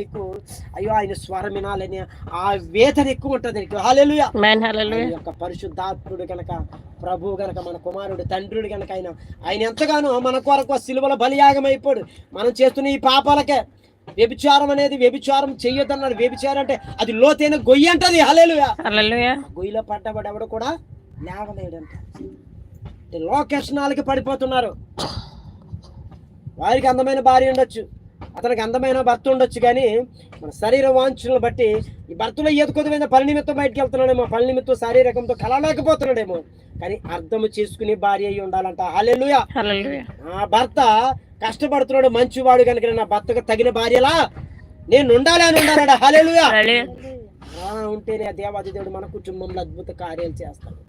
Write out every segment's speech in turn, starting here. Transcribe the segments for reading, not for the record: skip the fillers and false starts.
నీకు అయ్యో ఆయన స్వరం వినాలని ఆ వేదన ఎక్కువ ఉంటుంది నీకు. హల్లెలూయా. ఆయన యొక్క పరిశుద్ధాత్ముడు గనక, ప్రభు గనక, మన కుమారుడు తండ్రుడు గనక ఆయన ఎంతగానో మన కొరకు సిలువలో బలియాగం అయిపోడు. మనం చేస్తున్న ఈ పాపాలకే. వ్యభిచారం అనేది వ్యభిచారం చెయ్యొద్దన్నాడు. వ్యభిచారం అంటే అది లోతైన గొయ్యి అంటది. హల్లెలూయా. గొయ్యిలో పడ్డవాడు ఎవడు కూడా లేవలేడంట. లోకేషనాలకి పడిపోతున్నారు. వారికి అందమైన భార్య ఉండొచ్చు, అతనికి అందమైన భర్త ఉండొచ్చు, కానీ మన శరీర వాంఛలను బట్టి ఈ భర్తలో ఏది కొద్దిగా పని నిమిత్తం బయటకు వెళ్తున్నాడేమో, పని నిమిత్తం శారీరకంతో కలలేకపోతున్నాడేమో, కానీ అర్థము చేసుకుని భార్య అయి ఉండాలంట. హల్లెలూయా. ఆ భర్త కష్టపడుతున్నాడు, మంచివాడు కనుక నా భర్తకు తగిన భార్యలా నేను ఉండాలి అని ఉండాలట. హల్లెలూయా. ఉంటేనే దేవాది దేవుడు మన కుటుంబంలో అద్భుత కార్యాలు చేస్తాడు.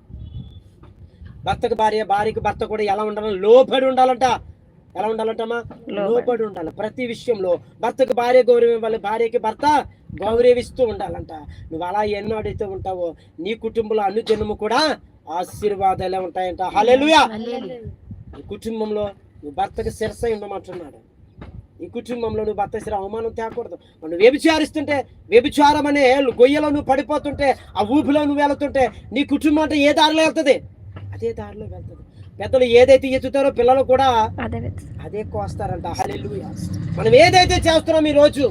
భర్తకు భార్య, భార్యకు భర్త కూడా ఎలా ఉండాలని లోబడి ఉండాలంట. ఎలా ఉండాలంటమ్మా? లోబడి ఉండాలి. ప్రతి విషయంలో భర్తకు భార్య గౌరవం ఇవ్వాలి, భార్యకి భర్త గౌరవిస్తూ ఉండాలంట. నువ్వు అలా ఎన్నో అడిగితే ఉంటావో నీ కుటుంబంలో అన్ని జన్మ కూడా ఆశీర్వాదాలే ఉంటాయంట. హల్లెలూయా. ఈ కుటుంబంలో నువ్వు భర్తకు శిరసై ఉండమంటున్నాడు. ఈ కుటుంబంలో నువ్వు భర్త శిర అవమానం తేకూడదు. నువ్వు వ్యభిచారిస్తుంటే, వ్యభిచారం అనే గొయ్యలో నువ్వు పడిపోతుంటే, ఆ ఊపిలో నువ్వు వెళుతుంటే నీ కుటుంబం అంటే ఏ దారిలో వెళ్తుంది? అదే దారిలో వెళ్తుంది. పెద్దలు ఏదైతే ఎత్తుతారో పిల్లలు కూడా అదే కోస్తారంట. హల్లెలూయా. మనం ఏదైతే చేస్తున్నాం ఈ రోజు,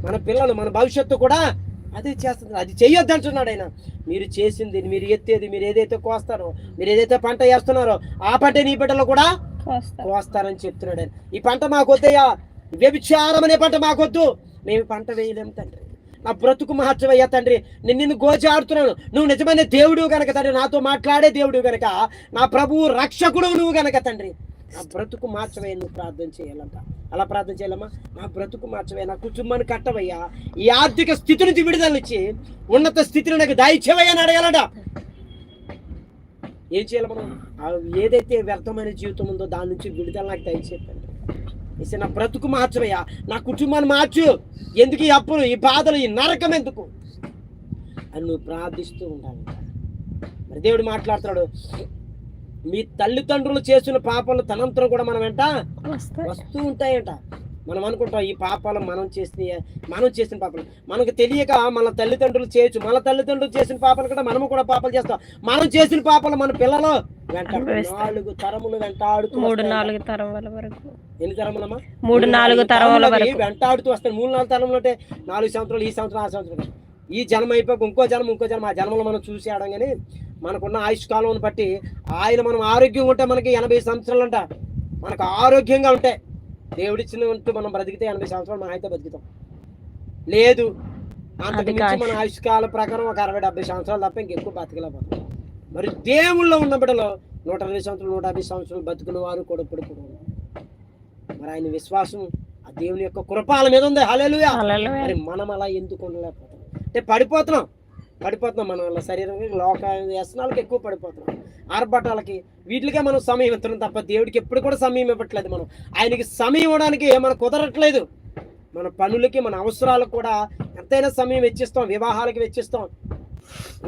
మన పిల్లలు, మన భవిష్యత్తు కూడా అదే చేస్తున్నారు. అది చెయ్యొద్దు అంటున్నాడు ఆయన. మీరు చేసింది, మీరు ఎత్తేది, మీరు ఏదైతే కోస్తారో, మీరు ఏదైతే పంట వేస్తున్నారో ఆ పంట నీ బిడ్డలు కూడా కోస్తారని చెప్తున్నాడు ఆయన. ఈ పంట మాకొద్దయ్యా, వ్యభిచారం అనే పంట మాకొద్దు, మేము పంట వేయలేము తండ్రి. నా బ్రతుకు మార్చవయ్యా తండ్రి. నిన్ను గోజాడుతున్నాను. నువ్వు నిజమైన దేవుడు గనక తండ్రి, నాతో మాట్లాడే దేవుడు గనక, నా ప్రభువు రక్షకుడు నువ్వు గనక తండ్రి, నా బ్రతుకు మార్చవయ్యా. నువ్వు ప్రార్థన చేయాలంట. అలా ప్రార్థన చేయాలమ్మా. నా బ్రతుకు మార్చవయ్యా, నా కుటుంబాన్ని కట్టవయ్యా, ఈ ఆర్థిక స్థితి నుంచి విడుదలనిచ్చి ఉన్నత స్థితిని నాకు దయచేవయ్యా అని అడగాలట. ఏం చేయాలి మనం? ఏదైతే వ్యర్థమైన జీవితం ఉందో దాని నుంచి విడుదల నాకు దయచేయండి. నా బ్రతుకు మార్చవయ్యా, నా కుటుంబాన్ని మార్చు. ఎందుకు ఈ అప్పులు, ఈ బాధలు, ఈ నరకం ఎందుకు అని నువ్వు ప్రార్థిస్తూ ఉండాలి. మరి దేవుడు మాట్లాడుతున్నాడు, మీ తల్లిదండ్రులు చేసిన పాపాలు తనంతరం కూడా మనం వెంట వస్తూ ఉంటాయంట. మనం అనుకుంటాం ఈ పాపాలు మనం చేసిన పాపాలు మనకు తెలియక మన తల్లిదండ్రులు చేయొచ్చు. మన తల్లిదండ్రులు చేసిన పాపాలు కూడా మనము కూడా పాపాలు చేస్తాం. మనం చేసిన పాపాలు మన పిల్లలు వెంట 4 తరములు వెంటాడుతూ, 3-4 తరముల వరకు. ఎన్ని తరములమ్మా? 3-4 తరముల వరకు వెంటాడుతూ వస్తాయి. 3-4 తరములు అంటే 4 సంవత్సరాలు, ఈ సంవత్సరం, ఆ సంవత్సరం, ఈ జన్మ అయిపోయి ఇంకో జన్మ, ఆ జన్మలో మనం చూసేయడం. కానీ మనకున్న ఆయుష్కాలం బట్టి ఆయన మనం ఆరోగ్యంగా ఉంటే మనకి 80 సంవత్సరాలు అంట. మనకు ఆరోగ్యంగా ఉంటే దేవుడిచ్చినట్టు మనం బ్రతికితే 80 సంవత్సరాలు మన అయితే బతుకుతాం. లేదు అంతకు మించి మన ఆయుష్కాల ప్రకారం ఒక 60-70 సంవత్సరాలు తప్ప ఇంకెక్కువ బతకలేకపోతాం. మరి దేవుళ్ళో ఉన్న బిడ్డలో 120 సంవత్సరాలు, 150 సంవత్సరాలు బతుకున్న వారు కూడా ఇప్పుడు మరి ఆయన విశ్వాసం ఆ దేవుని యొక్క కృపాల మీద ఉంది. హల్లెలూయా. మరి మనం అలా ఎందుకు ఉండలేకపోతాం అంటే పడిపోతున్నాం మన వల్ల శరీరం లోక వ్యసనాలకు ఎక్కువ పడిపోతున్నాం. ఆర్భటాలకి వీటికే మనం సమయం ఇస్తున్నాం తప్ప దేవుడికి ఎప్పుడు కూడా సమయం ఇవ్వట్లేదు. మనం ఆయనకి సమయం ఇవ్వడానికి మనకు కుదరట్లేదు. మన పనులకి, మన అవసరాలకు కూడా ఎంతైనా సమయం వెచ్చిస్తాం. వివాహాలకి వెచ్చిస్తాం,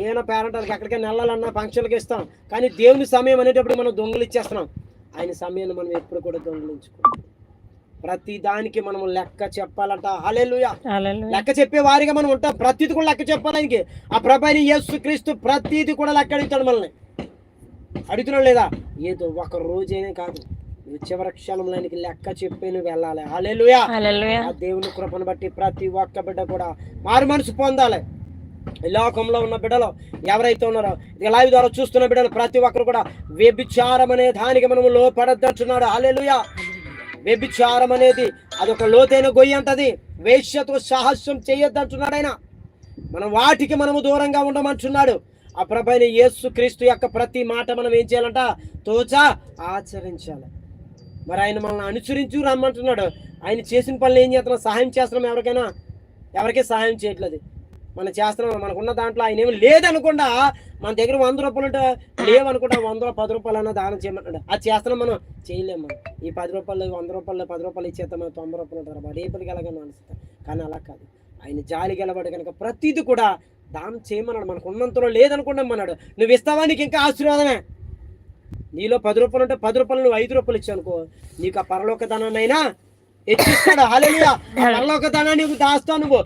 ఏమైనా పేరెంటాలకి ఎక్కడికైనా వెళ్ళాలన్నా ఫంక్షన్లకి ఇస్తాం. కానీ దేవుని సమయం అనేటప్పుడు మనం దొంగలు ఇచ్చేస్తున్నాం. ఆయన సమయాన్ని మనం ఎప్పుడు కూడా దొంగలించుకోం. ప్రతి దానికి మనం లెక్క చెప్పాలంట. హల్లెలూయా. లెక్క చెప్పే వారిగా మనం ఉంటాం. ప్రతిది కూడా లెక్క చెప్పాలి ఆయనకి. ఆ ప్రభువైన యేసుక్రీస్తు ప్రతిది కూడా లెక్క అడుగుతాడు మనల్ని. అడుగుతున్నాడు లేదా? ఏదో ఒక రోజైనా కాదు, నువ్వు చివరి క్షణంలో ఆయనకి లెక్క చెప్పి నువ్వు వెళ్ళాలి. హల్లెలూయా. ఆ దేవుని కృపను బట్టి ప్రతి ఒక్క బిడ్డ కూడా మారు మనసు పొందాలి. ఈ లోకంలో ఉన్న బిడ్డలు ఎవరైతే ఉన్నారో, లైవ్ ద్వారా చూస్తున్న బిడ్డలు ప్రతి ఒక్కరు కూడా వ్యభిచారం అనే దానికి మనము లోపడద్దంటున్నాడు. హల్లెలూయా. వ్యభిచారం అనేది అదొక లోతైన గొయ్యి అంటది. వేశ్యతో సాహస్యం చేయొద్దంటున్నాడు ఆయన. మనం వాటికి మనము దూరంగా ఉండమంటున్నాడు. ఆ ప్రభువైన యేసుక్రీస్తు యొక్క ప్రతి మాట మనం ఏం చేయాలంట? తోచా ఆచరించాలి. మరి ఆయన మనల్ని అనుసరించు రమ్మంటున్నాడు. ఆయన చేసిన పనులు ఏం చేస్తున్నాం? సహాయం చేస్తున్నాం ఎవరికైనా? ఎవరికీ సహాయం చేయట్లేదు. మనం చేస్తున్నాం. మనకున్న దాంట్లో ఆయన ఏమి లేదనుకుండా, మన దగ్గర 100 రూపాయలు ఉంటే లేవనుకుంటా 100, 10 రూపాయలు అన్న దానం చేయమంటాడు. అది చేస్తున్నాం, మనం చేయలేము. మనం ఈ 10 రూపాయలు, 100 రూపాయలు, 10 రూపాయలు ఇచ్చేస్తాం, 90 రూపాయలు ఉంటారు. వాడు ఏ పనికి ఎలాగైనా అనుస్తాం. కానీ అలా కాదు. ఆయన జాలి గెలవాడు కనుక ప్రతిది కూడా దానం చేయమన్నాడు. మనకు ఉన్నంతలో లేదనుకుంటాం అన్నాడు. నువ్వు ఇస్తావా, నీకు ఇంకా ఆశీర్వాదమే. నీలో 10 రూపాయలు ఉంటే 10 రూపాయలు నువ్వు 5 రూపాయలు ఇచ్చావు అనుకో, నీకు ఆ పరలోక ధనాన్నైనా హెచ్చిస్తాడు. హల్లెలూయా. పరలోక ధనాన్ని నీకు దాస్తావు నువ్వు.